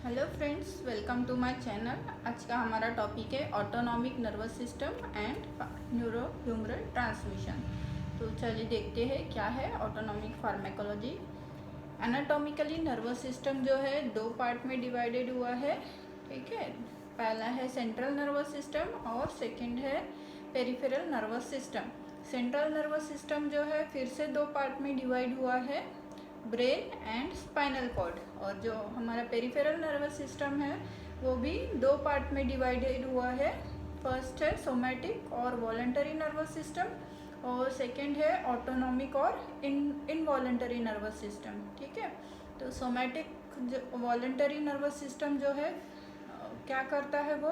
Hello friends, welcome to my channel. आज का हमारा टॉपिक है autonomic nervous system and neurohumoral transmission. तो चलिए देखते हैं क्या है autonomic pharmacology. Anatomically nervous system जो है दो पार्ट में डिवाइडेड हुआ है। ठीक है, पहला है सेंट्रल नर्वस सिस्टम और सेकंड है peripheral nervous system. Central nervous system जो है फिर से दो पार्ट में डिवाइड हुआ है, ब्रेन एंड स्पाइनल कॉर्ड। और जो हमारा पेरिफेरल नर्वस सिस्टम है वो भी दो पार्ट में डिवाइडेड हुआ है। फर्स्ट है सोमैटिक और वॉलंटरी नर्वस सिस्टम और सेकंड है ऑटोनॉमिक और इनवॉलंटरी नर्वस सिस्टम। ठीक है, तो सोमैटिक जो वॉलंटरी नर्वस सिस्टम जो है क्या करता है, वो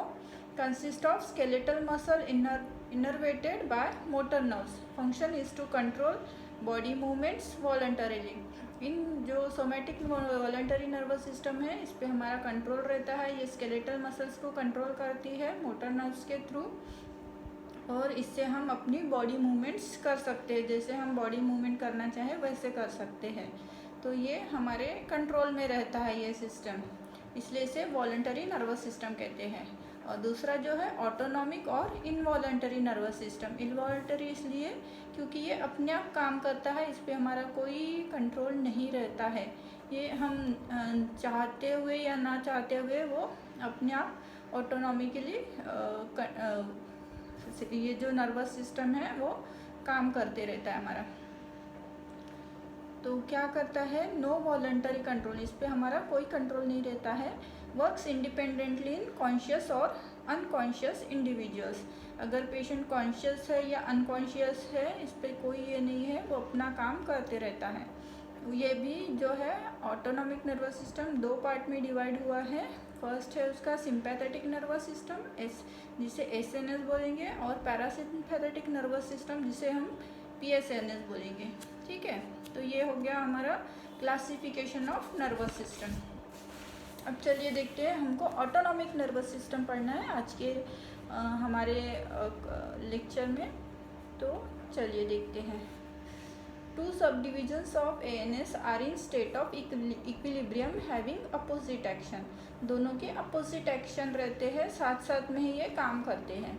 consist of skeletal muscle innervated by motor nerves. Function is to control body movements voluntarily. इन जो सोमैटिक वॉलंटरी नर्वस सिस्टम है इस पे हमारा कंट्रोल रहता है। ये स्केलेटल मसल्स को कंट्रोल करती है मोटर नर्व्स के थ्रू, और इससे हम अपनी बॉडी मूवमेंट्स कर सकते हैं। जैसे हम बॉडी मूवमेंट करना चाहें वैसे कर सकते हैं। तो ये हमारे कंट्रोल में रहता है ये सिस्टम, इसलिए इसे वॉलंटरी नर्वस सिस्टम कहते हैं। और दूसरा जो है ऑटोनॉमिक और इनवॉलंटरी नर्वस सिस्टम। इनवॉलंटरी इसलिए क्योंकि ये अपने आप काम करता है, इस पर हमारा कोई कंट्रोल नहीं रहता है। ये हम चाहते हुए या ना चाहते हुए वो अपने आप ऑटोनॉमिकली ये जो नर्वस सिस्टम है वो काम करते रहता है हमारा। तो क्या करता है, नो वॉलंटरी कंट्रोल, इस पर हमारा कोई कंट्रोल नहीं रहता है। वर्क्स इंडिपेंडेंटली इन कॉन्शियस और अनकॉन्शियस इंडिविजुअल्स। अगर पेशेंट कॉन्शियस है या अनकॉन्शियस है इस पर कोई ये नहीं है, वो अपना काम करते रहता है। ये भी जो है ऑटोनॉमिक नर्वस सिस्टम दो पार्ट में डिवाइड हुआ है। फर्स्ट है उसका सिंपैथेटिक नर्वस सिस्टम जिसे एसएनएस बोलेंगे, और पैरासिम्पैथेटिक नर्वस सिस्टम जिसे हम पीएसएनएस बोलेंगे। ठीक है, तो ये हो गया हमारा क्लासिफिकेशन ऑफ नर्वस सिस्टम। अब चलिए देखते हैं, हमको ऑटोनॉमिक नर्वस सिस्टम पढ़ना है आज के हमारे लेक्चर में। तो चलिए देखते हैं। Two subdivisions of ANS are in state of equilibrium having opposite action. दोनों के अपोजिट एक्शन रहते हैं, साथ साथ में ही ये काम करते हैं।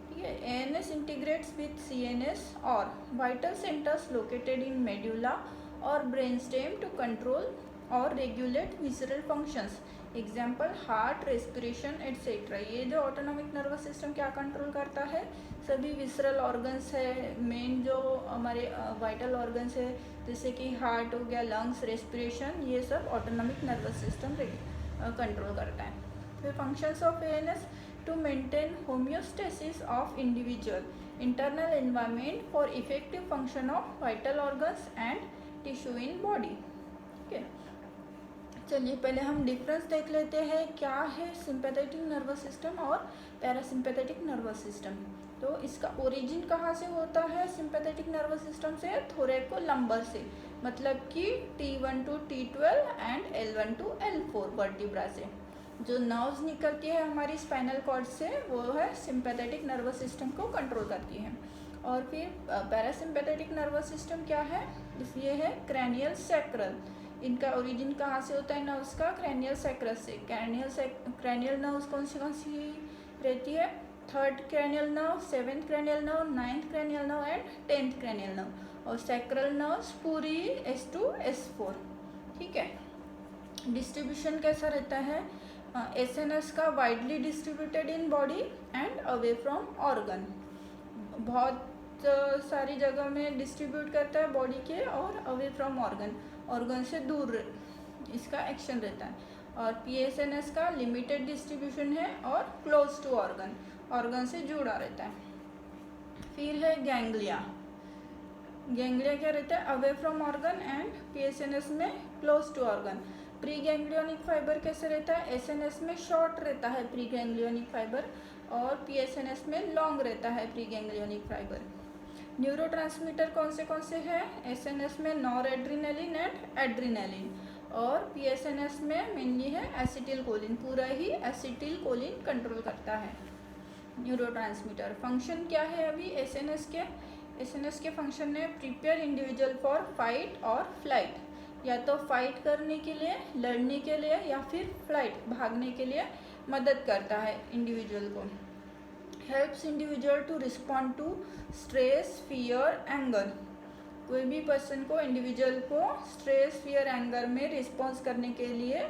ठीक है, एएनएस इंटीग्रेट्स विथ सीएनएस और vital centres located in medulla और ब्रेन स्टेम टू कंट्रोल और regulate visceral functions. Example heart, respiration etcetera. ये जो ऑटोनॉमिक नर्वस सिस्टम क्या कंट्रोल करता है, सभी विसरल ऑर्गन्स है, मेन जो हमारे वाइटल ऑर्गन्स है जैसे कि हार्ट हो गया, लंग्स, रेस्पिरेशन, ये सब ऑटोनॉमिक नर्वस सिस्टम कंट्रोल करता है। फिर functions of ANS to maintain homeostasis of individual internal environment for effective function of vital organs and tissue in body. ठीक है, चलिए पहले हम डिफरेंस देख लेते हैं क्या है सिंपैथेटिक नर्वस सिस्टम और पैरासिम्पैथेटिक नर्वस सिस्टम। तो इसका ओरिजिन कहाँ से होता है सिंपैथेटिक नर्वस सिस्टम से, थोरैकोलम्बर से, मतलब कि T1 to T12 and L1 to L4 vertebra से जो नर्व्स निकलती है हमारी स्पाइनल कॉर्ड से, वो है सिंपैथेटिक नर्वस सिस्टम को कंट्रोल करती है। और फिर पैरासिम्पैथेटिक नर्वस सिस्टम क्या है, इसलिए है क्रैनियल सैक्रल। इनका ओरिजिन कहाँ से होता है नर्व्स का, क्रैनियल सैक्रस से। क्रैनियल नर्व्स कौन सी रहती है, third cranial nerve, seventh cranial nerve, ninth cranial nerve and 10th cranial nerve. और सैक्रल नर्व्स पूरी S2 S4। ठीक है, डिस्ट्रीब्यूशन कैसा रहता है, एसएनएस का widely distributed in body and away from organ. बहुत सारी जगह में डिस्ट्रीब्यूट करता है बॉडी के, और अवे फ्रॉम ऑर्गन से दूर इसका एक्शन रहता है। और पीएसएनएस का लिमिटेड डिस्ट्रीब्यूशन है और क्लोज टू ऑर्गन से जुड़ा रहता है। फिर है गैंग्लिया। गैंग्लिया क्या रहता है, away from organ and PSNS में close to organ. Pre ganglionic fibre कैसे रहता है, एसएनएस में शॉर्ट रहता है प्री गैंग्लियोनिक फाइबर, और पीएसएनएस में लॉन्ग रहता है प्री गैंग्लियोनिक फाइबर। न्यूरोट्रांसमीटर कौन से हैं, एसएनएस में नॉर एड्रीनलिन एंड एड्रीनलिन, और पीएसएनएस में मेनली है एसिटिलकोलिन। पूरा ही एसिटिलकोलिन कंट्रोल करता है न्यूरोट्रांसमीटर। फंक्शन क्या है अभी एसएनएस के फंक्शन है प्रिपेयर इंडिविजुअल फॉर फाइट और फ्लाइट, या तो फाइट करने के लिए, लड़ने के लिए, या फिर फ्लाइट, भागने के लिए मदद करता है इंडिविजुअल को। Helps individual to respond to stress, fear, anger. कोई भी पर्सन को, इंडिविजुअल को स्ट्रेस, फियर, एंगर में रिस्पॉन्स करने के लिए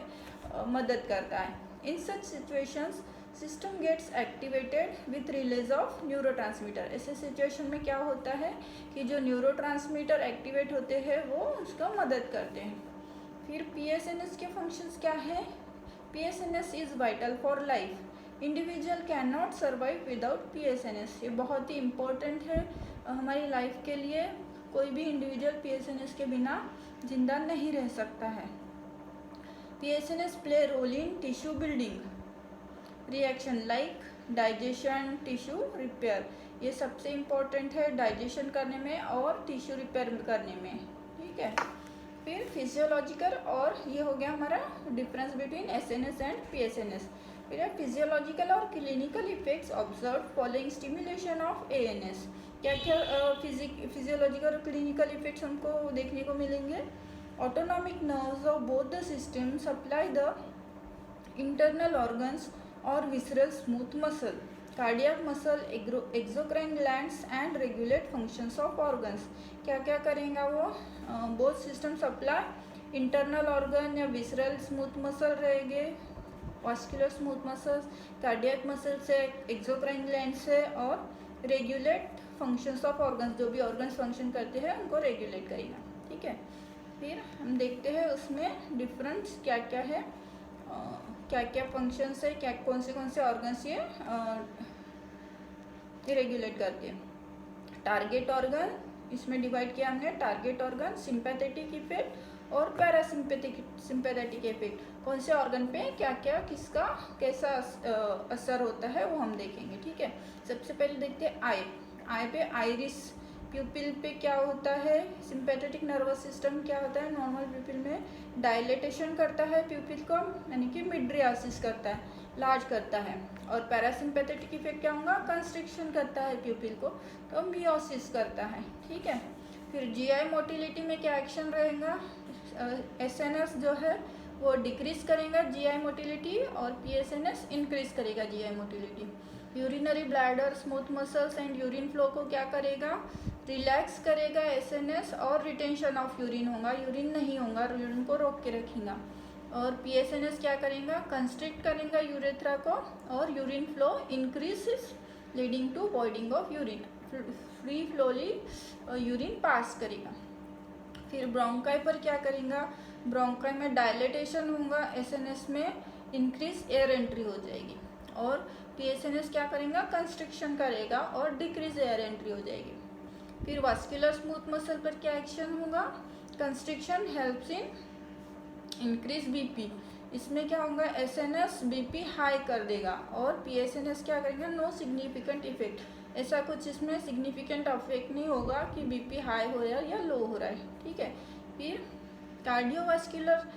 मदद करता है। In such situations system gets activated with release of neurotransmitter. ऐसे सिचुएशन में क्या होता है कि जो न्यूरोट्रांसमीटर एक्टिवेट होते हैं वो उसका मदद करते हैं। फिर पीएसएनएस के फंक्शंस क्या है? PSNS is vital for life. Individual can not survive without PSNS. ये बहुत ही इम्पोर्टेंट है हमारी लाइफ के लिए। कोई भी इंडिविजुअल पीएसएनएस के बिना जिंदा नहीं रह सकता है। PSNS play role in tissue building reaction like digestion, tissue repair. ये सबसे इम्पोर्टेंट है डाइजेशन करने में और टिश्यू रिपेयर करने में, ठीक है। फिर फिजियोलॉजिकल, और ये हो गया हमारा डिफरेंस बिटवीन एसएनएस एंड पीएसएनएस। फिर है फिजियोलॉजिकल और clinical effects observe following stimulation of ANS. क्या क्या फिजियोलॉजिकल और क्लिनिकल इफेक्ट्स हमको देखने को मिलेंगे? Autonomic nerves of both the system supply the internal organs और visceral smooth muscle, cardiac muscle, exocrine glands and regulate functions of organs. क्या क्या करेगा वो? Both system supply internal organ या विसरल स्मूथ मसल रहेंगे, vascular smooth muscles, cardiac muscle से, exocrine gland से, और रेगुलेट फंक्शंस ऑफ ऑर्गन्स। जो भी ऑर्गन्स फंक्शन करते हैं उनको रेगुलेट करेगा, ठीक है। फिर हम देखते हैं उसमें डिफरेंस क्या क्या है, क्या क्या फंक्शंस है, क्या कौन से ऑर्गन्स ये रेगुलेट करते हैं। टारगेट ऑर्गन, इसमें डिवाइड किया हमने टारगेट ऑर्गन, सिंपैथेटिक इफेक्ट और सिंपैथेटिक इफेक्ट। कौन से ऑर्गन पे क्या क्या किसका कैसा असर होता है वो हम देखेंगे, ठीक है। सबसे पहले देखते हैं आई पे आइरिस प्यूपिल पे क्या होता है। सिंपैथेटिक नर्वस सिस्टम क्या होता है? नॉर्मल प्यूपिल में डायलेटेशन करता है प्यूपिल को, यानी कि मिड्रियासिस करता है, लार्ज करता है। और पैरासिम्पैथेटिक इफेक्ट क्या होगा? कंस्ट्रिक्शन करता है प्यूपिल को, तो मियोसिस करता है, ठीक है। फिर जीआई मोटिलिटी में क्या एक्शन रहेगा? एसएनएस जो है वो डिक्रीज करेगा जीआई मोटिलिटी, और पीएसएनएस इंक्रीज करेगा GI motility. Urinary bladder, smooth muscles and urine flow को क्या करेगा? रिलैक्स करेगा एसएनएस, और रिटेंशन ऑफ यूरिन होगा, यूरिन नहीं होगा, यूरिन को रोक के रखेगा। और पीएसएनएस क्या करेगा? कंस्ट्रिक्ट करेगा यूरेथ्रा को, और urine flow increases leading to voiding of urine, free flowly urine pass करेगा। फिर ब्रोंकाई पर क्या करेगा? ब्रोंकाई में डायलेटेशन होगा, एसएनएस में इंक्रीज एयर एंट्री हो जाएगी, और पीएसएनएस क्या करेगा? कंस्ट्रिक्शन करेगा और डिक्रीज एयर एंट्री हो जाएगी। फिर वास्कुलर स्मूथ मसल पर क्या एक्शन होगा? Constriction helps in increase BP. इसमें क्या होगा? एसएनएस बीपी हाई कर देगा, और पीएसएनएस क्या करेगा? No significant effect. ऐसा कुछ इसमें सिग्निफिकेंट इफेक्ट नहीं होगा कि बीपी हाई हो रहा है या लो हो रहा है, ठीक है। फिर कार्डियोवास्कुलर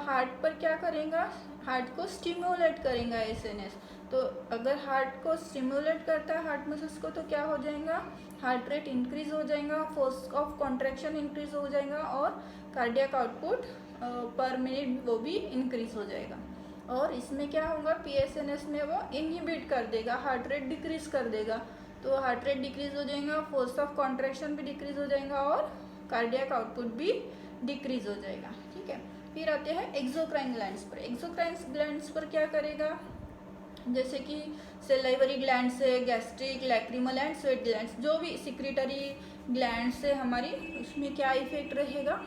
हार्ट पर क्या करेगा? हार्ट को स्टिमुलेट करेगा एसएनएस। तो अगर हार्ट को स्टिमुलेट करता है हार्ट मसल्स को, तो क्या हो जाएगा? हार्ट रेट इंक्रीज हो जाएगा, फोर्स ऑफ कॉन्ट्रैक्शन इंक्रीज हो जाएगा, और कार्डियक आउटपुट पर मिनट वो भी इंक्रीज हो जाएगा। और इसमें क्या होगा? पीएसएनएस में वो इनहिबिट कर देगा, हार्ट रेट डिक्रीज कर देगा, तो हार्ट रेट डिक्रीज हो जाएगा, फोर्स ऑफ कॉन्ट्रैक्शन भी डिक्रीज हो जाएगा, और कार्डियक आउटपुट भी डिक्रीज हो जाएगा, ठीक है। फिर आते हैं एक्सोक्राइन ग्लैंड्स पर। एक्सोक्राइन ग्लैंड्स पर क्या करेगा? जैसे कि सेलाइवरी ग्लैंड से, gastric, lacrimal and sweat glands, जो भी सिक्रेटरी ग्लैंड से हमारी, उसमें क्या इफेक्ट रहेगा?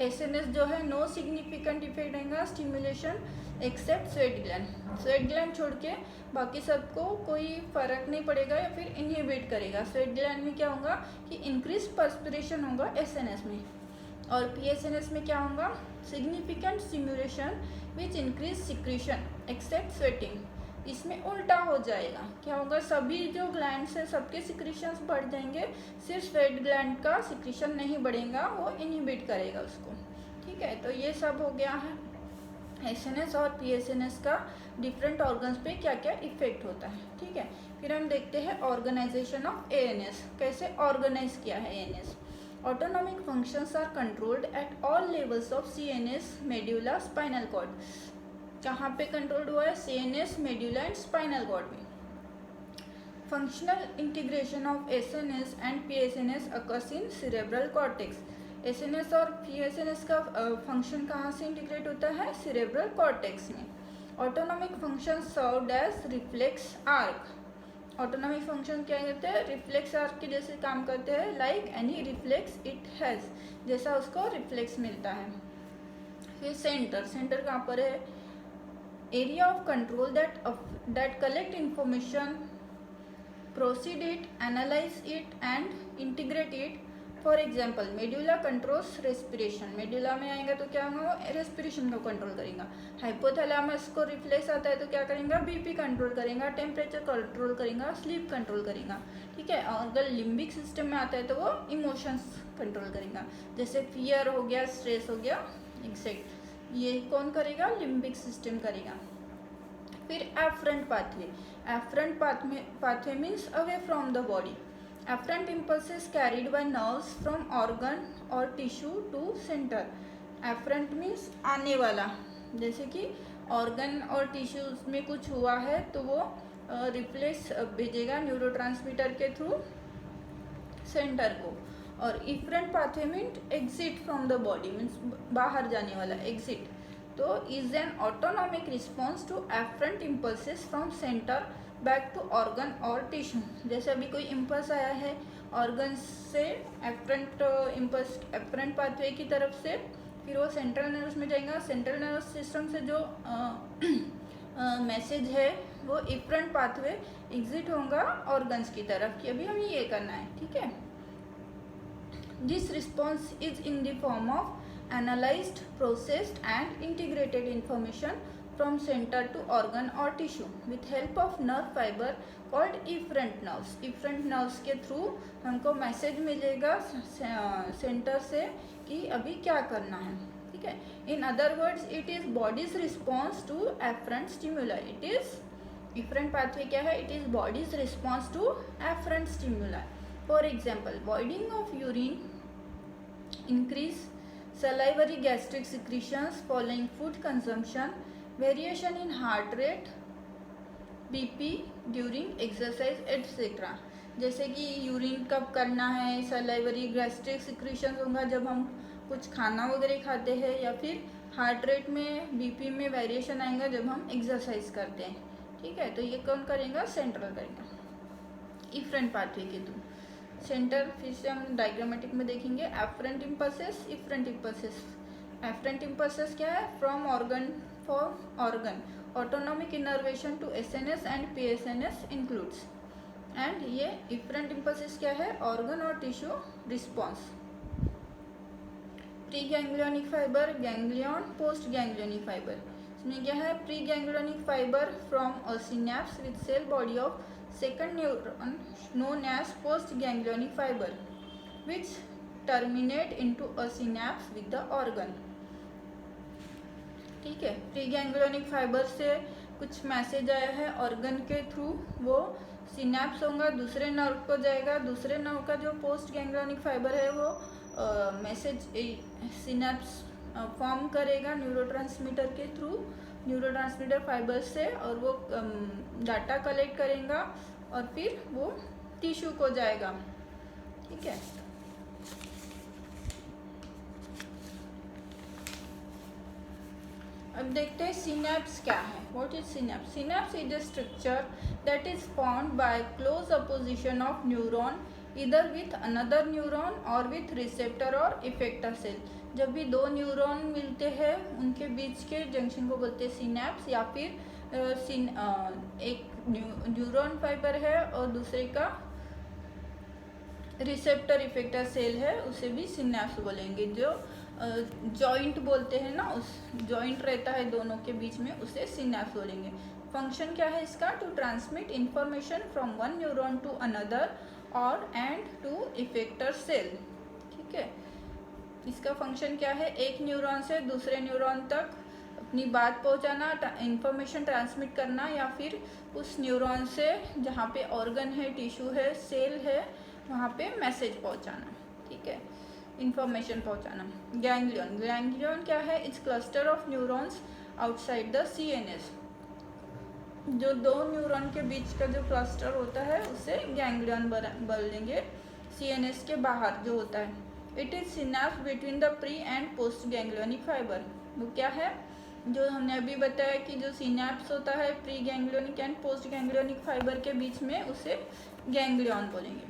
एसएनएस जो है नो सिग्निफिकेंट इफेक्ट रहेगा, stimulation except sweat gland. Sweat gland छोड़ के बाकी सबको कोई फर्क नहीं पड़ेगा या फिर इनहिबिट करेगा। स्वेट ग्लैंड में क्या होगा कि इंक्रीज पर्सपिरेशन होगा एसएनएस में, और पीएसएनएस में क्या होगा? Significant stimulation which increase secretion except sweating. इसमें उल्टा हो जाएगा, क्या होगा? सभी जो ग्लैंड्स है सबके सिक्रीशंस बढ़ जाएंगे, सिर्फ स्वेट ग्लैंड का सिक्रीशन नहीं बढ़ेगा, वो इनहिबिट करेगा उसको, ठीक है। तो ये सब हो गया है एसएनएस और पीएसएनएस का डिफरेंट ऑर्गन्स पे क्या क्या इफेक्ट होता है, ठीक है। फिर हम देखते हैं ऑर्गेनाइजेशन ऑफ एएनएस, कैसे ऑर्गेनाइज किया है ANS. Autonomic functions are controlled at all levels of CNS, medulla, spinal cord. कहाँ पे कंट्रोल्ड हुआ है? CNS, medulla and spinal cord में। Functional integration of SNS and PSNS occurs in cerebral cortex. SNS और PSNS का function कहाँ से integrate होता है? सेरेब्रल कॉर्टेक्स में। Autonomic function served as reflex arc. Autonomic function क्या कहते हैं? रिफ्लेक्स आर्क के जैसे काम करते हैं, like any reflex it has, जैसा उसको रिफ्लेक्स मिलता है। फिर सेंटर, सेंटर कहाँ पर है? Area of control that collect information, proceed it, analyse it and integrate it. For example, medulla controls respiration. Medulla में आएगा तो क्या होगा? रेस्पिरेशन को कंट्रोल करेगा। हाइपोथैलेमस को रिफ्लेक्स आता है तो क्या करेगा? BP कंट्रोल करेगा, टेम्परेचर कंट्रोल करेगा, स्लीप कंट्रोल करेगा। ठीक है। और अगर लिम्बिक सिस्टम में आता है तो वो इमोशंस कंट्रोल करेगा, जैसे फियर हो गया, स्ट्रेस हो गया, एक्सेट। ये कौन करेगा? लिम्बिक सिस्टम करेगा। फिर afferent pathway. Afferent pathway means away from the body. Afferent impulses carried by nerves from organ or tissue to center. Afferent means आने वाला, जैसे कि ऑर्गन और टिश्यूज में कुछ हुआ है तो वो रिफ्लेक्स भेजेगा न्यूरोट्रांसमीटर के थ्रू सेंटर को। और efferent pathway means exit from the body, means बाहर जाने वाला, एग्जिट। तो is an autonomic response to afferent impulses from centre back to organ और टिश्यू। जैसे अभी कोई इम्पल्स आया है ऑर्गन से एफरेंट इम्पल्स एफरेंट पाथवे की तरफ से, फिर वो सेंट्रल नर्वस में जाएगा। सेंट्रल नर्वस सिस्टम से जो मैसेज है वो इफरेंट पाथवे एग्जिट होगा ऑर्गन्स की तरफ कि अभी हमें ये करना है। ठीक है। This response is in the form of analysed, processed and integrated information from center to organ or tissue with help of nerve fiber called efferent nerves. efferent nerves के थ्रू हमको मैसेज मिलेगा सेंटर से कि अभी क्या करना है। ठीक है। In other words, it is body's response to afferent stimuli. It is efferent pathway क्या है? It is body's response to afferent stimuli. For example, voiding of urine, increase salivary gastric secretions following food consumption, variation in heart rate, BP during exercise etcetera. जैसे कि urine कब करना है, salivary gastric secretion होगा जब हम कुछ खाना वगैरह खाते हैं, या फिर हार्ट रेट में, BP में वेरिएशन आएगा जब हम एक्सरसाइज करते हैं। ठीक है। तो ये कौन करेगा? सेंट्रल करेगा इफरेंट पाथवे के थ्रू। सेंटर फिर से हम डायग्रामेटिक में देखेंगे। Afferent impulses, efferent impulses. Afferent impulses क्या है? From organ for organ, autonomic innervation to SNS and PSNS includes. And ये इफरेंट इम्पल्सेस क्या है? ऑर्गन और tissue response. Pre ganglionic fibre, ganglion, post ganglionic fibre. इसमें क्या है? Pre ganglionic fibre from a synapse with cell body of second neuron known as post ganglionic fibre which terminate into a synapse with the organ. ठीक है। Pre ganglionic fibre से कुछ message आया है organ के थ्रू, वो synapse होगा, दूसरे नर्व को जाएगा। दूसरे नर्व का जो पोस्ट गैंग्लियोनिक फाइबर है वो मैसेज सिनैप्स फॉर्म करेगा न्यूरोट्रांसमीटर के थ्रू, न्यूरोट्रांसमीटर फाइबर से, और वो डाटा कलेक्ट करेगा और फिर वो टिश्यू को जाएगा। ठीक है। अब देखते हैं सिनैप्स क्या है। What is synapse? Synapse is a structure that is formed by close opposition of neuron इधर विथ अनदर न्यूरॉन और विथ रिसेप्टर और इफेक्टर सेल। जब भी दो न्यूरॉन मिलते हैं उनके बीच के जंक्शन को बोलते हैं सिनैप्स, या फिर एक न्यूरॉन फाइबर है और दूसरे का रिसेप्टर इफेक्टर सेल है, उसे भी सिनैप्स बोलेंगे। जो जॉइंट बोलते हैं ना, उस जॉइंट रहता है दोनों के बीच में, उसे सिनैप्स बोलेंगे। फंक्शन क्या है इसका? To transmit information from one neuron to another और एंड टू इफेक्टर सेल। ठीक है। इसका फंक्शन क्या है? एक न्यूरॉन से दूसरे न्यूरॉन तक अपनी बात पहुंचाना, इंफॉर्मेशन ट्रांसमिट करना, या फिर उस न्यूरॉन से जहाँ पे ऑर्गन है, टिश्यू है, सेल है, वहाँ पे मैसेज पहुँचाना। ठीक है। इंफॉर्मेशन पहुंचाना। गैंग्लियन, गैंग्लियन क्या है? It's cluster of neurons outside the CNS. जो दो न्यूरॉन के बीच का जो क्लस्टर होता है उसे गैंग्लियन बोल देंगे, सीएनएस के बाहर जो होता है। It is synapse between the pre and post ganglionic fibre. वो क्या है? जो हमने अभी बताया कि जो सिनेप्स होता है pre ganglionic and post ganglionic fibre के बीच में, उसे गैंग्लियन बोलेंगे।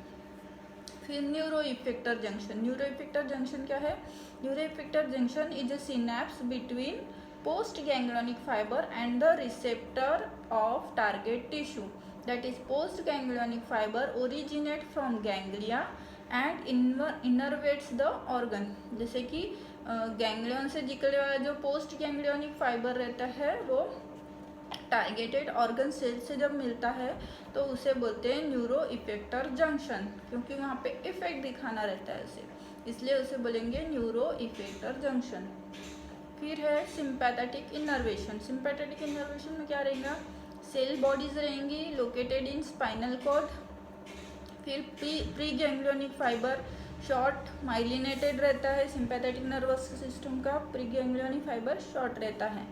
फिर neuro effector junction. Neuro effector junction क्या है? Neuro effector junction is a synapse between post ganglionic fiber and the receptor of target tissue, that is post ganglionic fiber originate from ganglia and innervates the organ। जैसे कि ganglion से निकलने वाला जो post ganglionic fibre रहता है वो targeted organ cell से जब मिलता है तो उसे बोलते हैं न्यूरो इफेक्टर जंक्शन, क्योंकि वहाँ पे इफेक्ट दिखाना रहता है उसे, इसलिए उसे बोलेंगे न्यूरो इफेक्टर जंक्शन। फिर है सिंपैथेटिक इनर्वेशन। सिंपैथेटिक इनर्वेशन में क्या रहेगा? सेल बॉडीज रहेंगी लोकेटेड इन स्पाइनल कॉर्ड। फिर pre ganglionic fibre short myelinated रहता है। सिंपैथेटिक नर्वस सिस्टम का प्री गैंग्लियोनिक फाइबर शॉर्ट रहता है।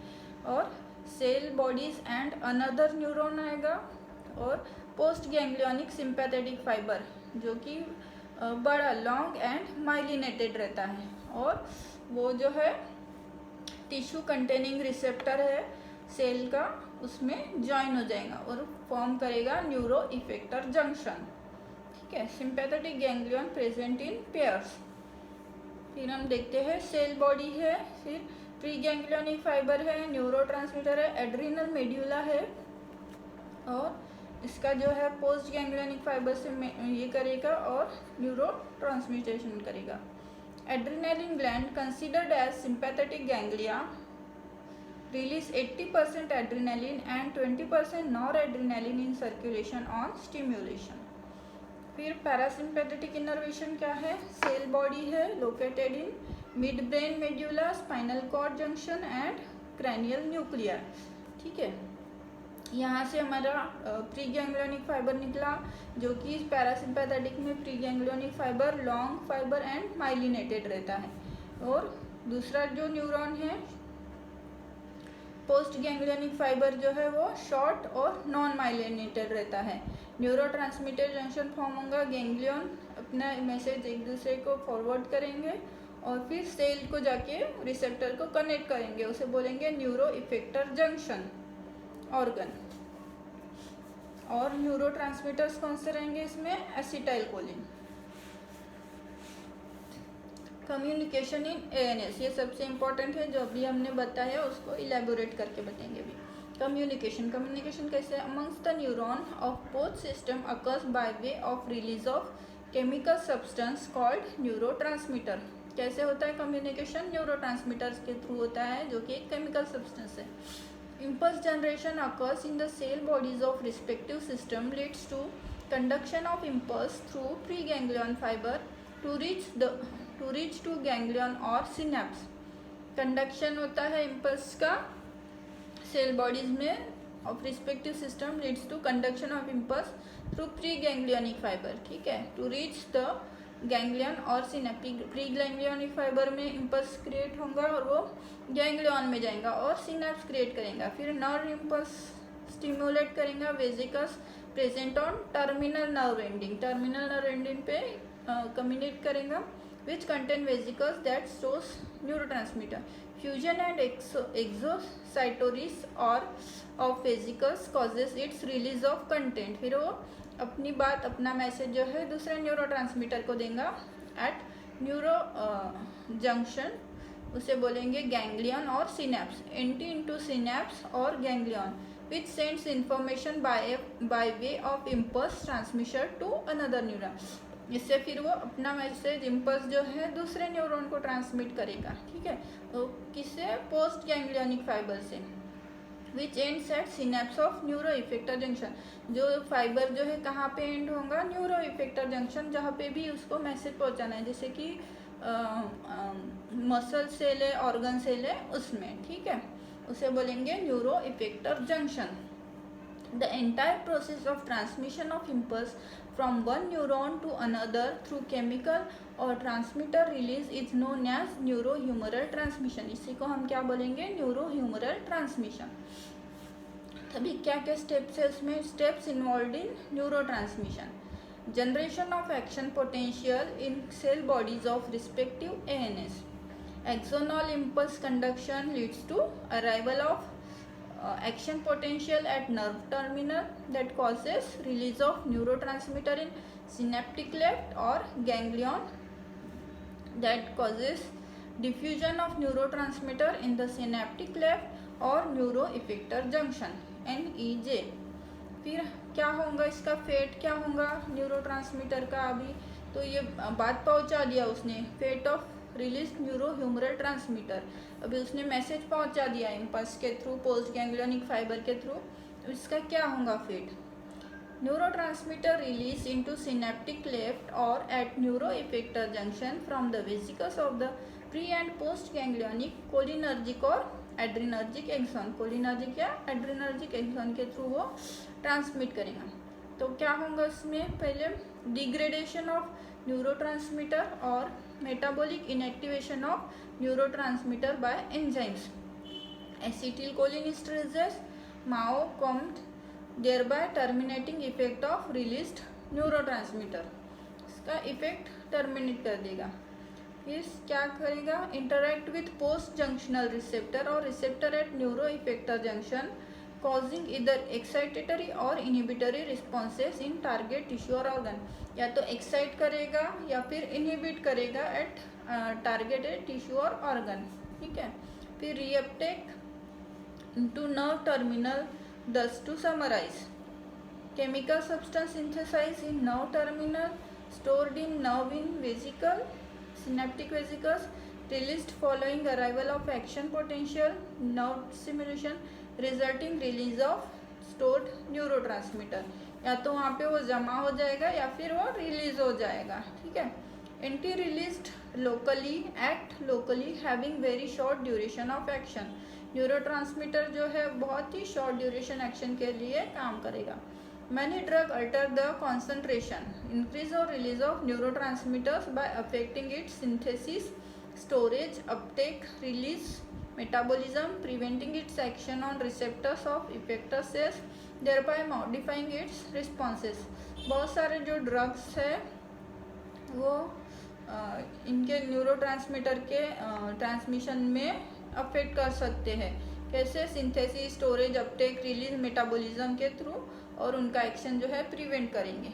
और cell bodies and another neuron आएगा। और पोस्ट गैंग्लियोनिक सिंपैथेटिक फाइबर जो कि बड़ा लॉन्ग एंड माइलिनेटेड रहता है, और वो जो है टिश्यू कंटेनिंग रिसेप्टर है सेल का, उसमें ज्वाइन हो जाएगा और फॉर्म करेगा न्यूरो इफेक्टर जंक्शन। ठीक है, sympathetic ganglion present in pairs. फिर हम देखते हैं सेल बॉडी है, फिर प्री गैंग्लियोनिक फाइबर है, न्यूरोट्रांसमीटर है, एड्रिनल मेड्यूला है, और इसका जो है पोस्ट गैंग्लियोनिक फाइबर से ये करेगा और न्यूरो ट्रांसमिटेशन करेगा। Adrenaline gland considered as sympathetic ganglia release 80% adrenaline and 20% noradrenaline in circulation on stimulation। फिर पैरासिम्पैथेटिक इनर्वेशन क्या है? सेल बॉडी है located in midbrain medulla, spinal cord junction and cranial nuclear. ठीक है, यहाँ से हमारा प्री गैंग्लियोनिक फाइबर निकला, जो कि पैरासिम्पैथेटिक में pre ganglionic fibre long fibre and myelinated रहता है, और दूसरा जो न्यूरॉन है पोस्ट गैंग्लियोनिक फाइबर जो है वो शॉर्ट और नॉन माइलिनेटेड रहता है। न्यूरोट्रांसमीटर जंक्शन फॉर्म होगा, गैंग्लियन अपना मैसेज एक दूसरे को फॉरवर्ड करेंगे और फिर सेल को जाके रिसेप्टर को कनेक्ट करेंगे, उसे बोलेंगे न्यूरो इफेक्टर जंक्शन ऑर्गन। और न्यूरोट्रांसमीटर्स कौन से रहेंगे इसमें? Acetyl choline. Communication in ANS, ये सबसे इम्पोर्टेंट है, जो अभी हमने बताया उसको इलेबोरेट करके बताएंगे अभी। कम्युनिकेशन, कम्युनिकेशन कैसे? Amongst the neuron of both system occurs by way of release of chemical substance called neurotransmitter. कैसे होता है कम्युनिकेशन? न्यूरोट्रांसमीटर्स के थ्रू होता है, जो कि एक केमिकल सब्सटेंस है। Impulse generation occurs in the cell bodies of respective system, leads to conduction of impulse through preganglion fiber to reach to ganglion or synapse। Conduction होता है इम्पल्स का सेल बॉडीज में of respective system, leads to conduction of impulse through pre ganglionic fibre. ठीक है, to reach the ganglion और synapse. Pre ganglionic fibre में impulse create होगा और वो गैंग्लियन में जाएगा और सिनेप्स क्रिएट करेगा। फिर नर्व इम्पल्स स्टिमुलेट करेगा vesicles present on terminal nerve ending. Terminal nerve ending पे कम्युनिकेट करेगा which contain vesicles that stores neurotransmitter. Fusion and exocytosis और of vesicles causes its release of content. फिर वो अपनी बात, अपना मैसेज जो है दूसरे न्यूरोट्रांसमीटर को देगा एट न्यूरो जंक्शन, उसे बोलेंगे गैंग्लियन और सिनेप्स। एंट्री इनटू सिनेप्स और ganglion which sends information by way of impulse transmission to another neuron. इससे फिर वो अपना मैसेज इम्पल्स जो है दूसरे न्यूरॉन को ट्रांसमिट करेगा। ठीक है, तो किससे? पोस्ट गैंग्लियोनिक फाइबर से। विच ends at synapse of neuro effector junction. जो फाइबर जो है कहाँ पे एंड होगा? न्यूरो इफेक्टर जंक्शन, जहाँ पे भी उसको मैसेज पहुँचाना है, जैसे कि मसल सेल है, ऑर्गन सेल है, उसमें। ठीक है, उसे बोलेंगे neuro effector junction. The entire process of transmission of impulse from one neuron to another through chemical और transmitter release is known as neurohumoral transmission. इसी को हम क्या बोलेंगे? neurohumoral transmission. अभी क्या क्या स्टेप्स है उसमें? Steps involve in neurotransmission. Generation of action potential in cell bodies of respective ANS. Axonal impulse conduction leads to arrival of action potential at nerve terminal that causes release of neurotransmitter in synaptic cleft or ganglion that causes diffusion of neurotransmitter in the synaptic cleft or neuroeffector junction NEJ. फिर क्या होगा इसका? Fate क्या होगा neurotransmitter का? अभी तो ये बात पहुंचा दिया उसने, fate of release neurohumoral transmitter. अभी उसने मैसेज पहुंचा दिया इम्पल्स के थ्रू, पोस्ट गैंग्लियोनिक फाइबर के थ्रू. तो इसका क्या होगा fate? Neurotransmitter release into synaptic cleft और at neuro effector junction from the vesicles of the pre and post ganglionic cholinergic और एड्रिनर्जिक एक्सॉन. कोलिनर्जिक या एड्रिनर्जिक एक्सॉन के थ्रू वो ट्रांसमिट करेगा. तो क्या होगा इसमें? पहले डिग्रेडेशन ऑफ न्यूरोट्रांसमीटर और metabolic inactivation of neurotransmitter by enzymes acetylcholinesterases MAO COMT, thereby terminating effect of released neurotransmitter. इसका इफेक्ट टर्मिनेट कर देगा. फिर क्या करेगा? Interact with post junctional receptor और receptor at neuro effector junction causing इधर excitatory और inhibitory responses in target tissue और ऑर्गन. या तो एक्साइट करेगा या फिर इनहिबिट करेगा एट टारगेटेड टिश्यू और ऑर्गन. ठीक है. फिर reuptake into nerve terminal. Thus to summarise, chemical substance synthesise in nerve terminal stored in nerve in vesicle synaptic vesicles released following arrival of action potential nerve stimulation resulting release of stored neurotransmitter. या तो वहाँ पे वो जमा हो जाएगा या फिर वो रिलीज हो जाएगा. ठीक है. Anti released locally, act locally, having very short duration of action. Neurotransmitter जो है बहुत ही शॉर्ट ड्यूरेशन एक्शन के लिए काम करेगा. Many drugs alter the concentration, increase or release of neurotransmitters by affecting its synthesis, storage, uptake, release, metabolism, preventing its action on receptors of effector cells, thereby modifying its responses. बहुत सारे जो drugs है वो इनके neurotransmitter के transmission में affect कर सकते हैं. कैसे? Synthesis, storage, Uptake, release, metabolism के थ्रू, और उनका एक्शन जो है प्रिवेंट करेंगे.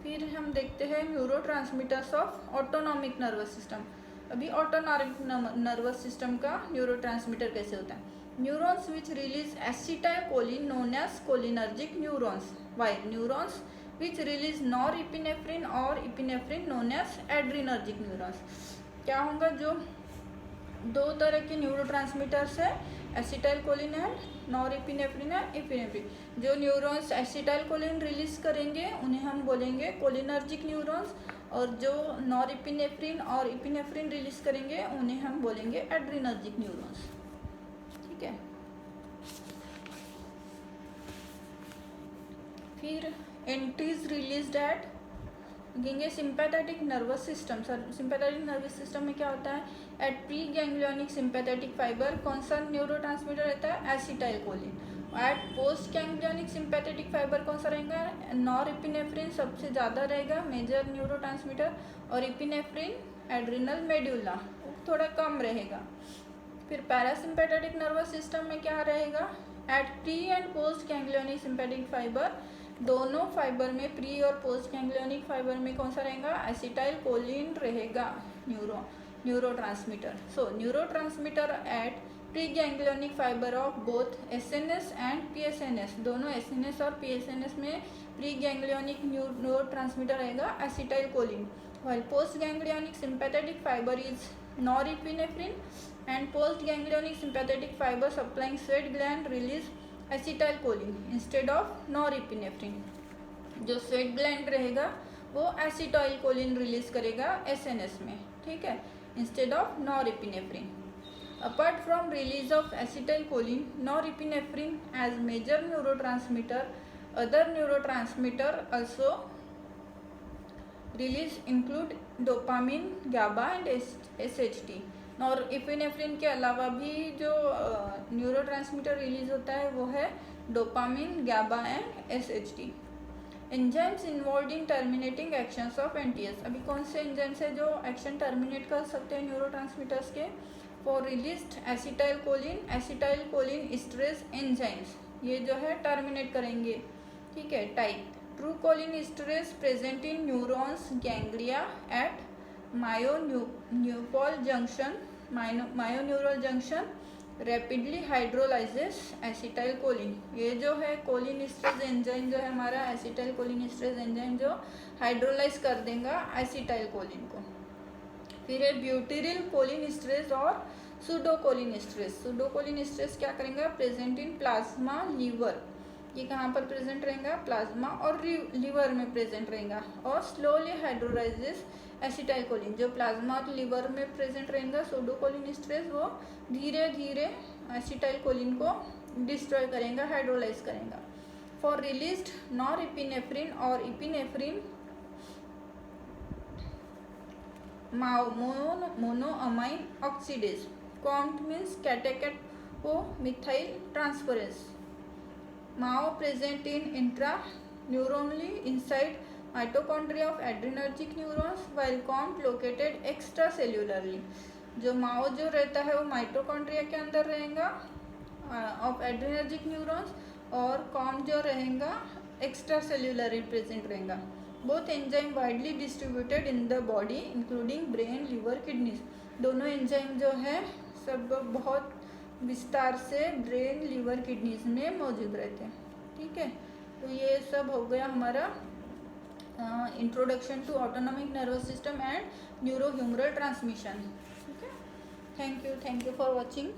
फिर हम देखते हैं neurotransmitters of autonomic nervous system. अभी ऑटोनॉमिक नर्वस सिस्टम का न्यूरोट्रांसमीटर कैसे होता है? Neurons which release acetylcholine known as cholinergic neurons, while neurons which release norepinephrine और epinephrine known as adrenergic neurons. क्या होगा? जो दो तरह के न्यूरोट्रांसमीटर्स है, acetylcholine and norepinephrine and epinephrine. जो न्यूरॉन्स एसिटाइलकोलिन रिलीज करेंगे उन्हें हम बोलेंगे कोलिनर्जिक न्यूरॉन्स, और जो नॉरएपिनेफ्रिन और एपिनेफ्रिन रिलीज करेंगे उन्हें हम बोलेंगे एड्रिनर्जिक न्यूरॉन्स. ठीक है. फिर एंटीज रिलीज्ड एट देंगे sympathetic nervous system. Sympathetic nervous system में क्या होता है? At pre ganglionic sympathetic fibre कौन सा न्यूरोट्रांसमीटर रहता है? Acetylcholine. At post ganglionic sympathetic fibre कौन सा रहेगा? नॉरएपिनेफ्रिन सबसे ज़्यादा रहेगा, मेजर न्यूरोट्रांसमीटर, और एपिनेफ्रिन एड्रिनल मेड्यूला थोड़ा कम रहेगा. फिर पैरासिम्पैथेटिक नर्वस सिस्टम में क्या रहेगा? At pre and post ganglionic sympathetic fibre, दोनों फाइबर में, प्री और पोस्ट गैंग्लियोनिक फाइबर में कौन सा रहेगा? एसिटाइलकोलिन रहेगा neurotransmitter. So neurotransmitter at pre ganglionic fibre of both SNS and PSNS, दोनों एसएनएस और पीएसएनएस में प्री गैंग्लियोनिक न्यूरोट्रांसमीटर रहेगा acetylcholine, while post ganglionic sympathetic fiber is norepinephrine, and post ganglionic sympathetic fiber supplying sweat gland release acetylcholine instead of norepinephrine. जो sweat gland रहेगा वो acetylcholine release करेगा SNS में. ठीक है. Instead of norepinephrine. Apart from release of acetylcholine, norepinephrine as major neurotransmitter, other neurotransmitter also release include dopamine, GABA and SHT. Norepinephrine के अलावा भी जो न्यूरोट्रांसमीटर रिलीज होता है वो है dopamine, GABA and SHT. Enzymes involved in terminating actions of NTs. अभी कौन से एंजाइम्स है जो एक्शन टर्मिनेट कर सकते हैं न्यूरोट्रांसमीटर्स के? For released acetylcholinesterase enzymes, ये जो है टर्मिनेट करेंगे. ठीक है. Type true cholinesterase present in neurons ganglia at myoneural junction rapidly hydrolyses acetylcholine. ये जो है कोलिन स्ट्रेस एंजाइम जो है हमारा एसिटाइलकोलिन स्ट्रेस एंजाइम जो हाइड्रोलाइज कर देगा एसिटाइलकोलिन को. फिर है ब्यूटिरिल कोलिन स्ट्रेस और सुडोकोलिन स्ट्रेस. सुडोकोलिन स्ट्रेस क्या करेंगे? Present in plasma liver. ये कहाँ पर प्रेजेंट रहेगा? प्लाज्मा और लीवर में प्रेजेंट रहेगा. और स्लोली हाइड्रोलाइजेस एसिटाइलकोलिन, जो प्लाज्मा और लीवर में प्रेजेंट रहेगा सुडोकोलिन स्ट्रेस, वो धीरे धीरे एसिटाइलकोलिन को डिस्ट्रॉय करेगा, हाइड्रोलाइज करेगा. फॉर रिलीज्ड नॉरएपिनेफ्रिन और epinephrine monoamine oxidase. COMT means catechol O methyl transferase. MAO present in intraneuronally inside mitochondria of adrenergic neurons while COMT located extracellularly. जो MAO जो रहता है वो माइटोकॉन्ड्रिया के अंदर रहेगा ऑफ एड्रेनर्जिक न्यूरॉन्स, और COMT जो रहेगा एक्स्ट्रा सेल्यूलर प्रेजेंट रहेगा. Both enzyme widely distributed in the body including brain, liver, kidneys. दोनों एंजाइम जो है सब बहुत विस्तार से ब्रेन, लिवर, किडनीज में मौजूद रहते हैं. ठीक है. तो ये सब हो गया हमारा introduction to autonomic nervous system and neurohumoral transmission. ठीक है. Thank you for watching.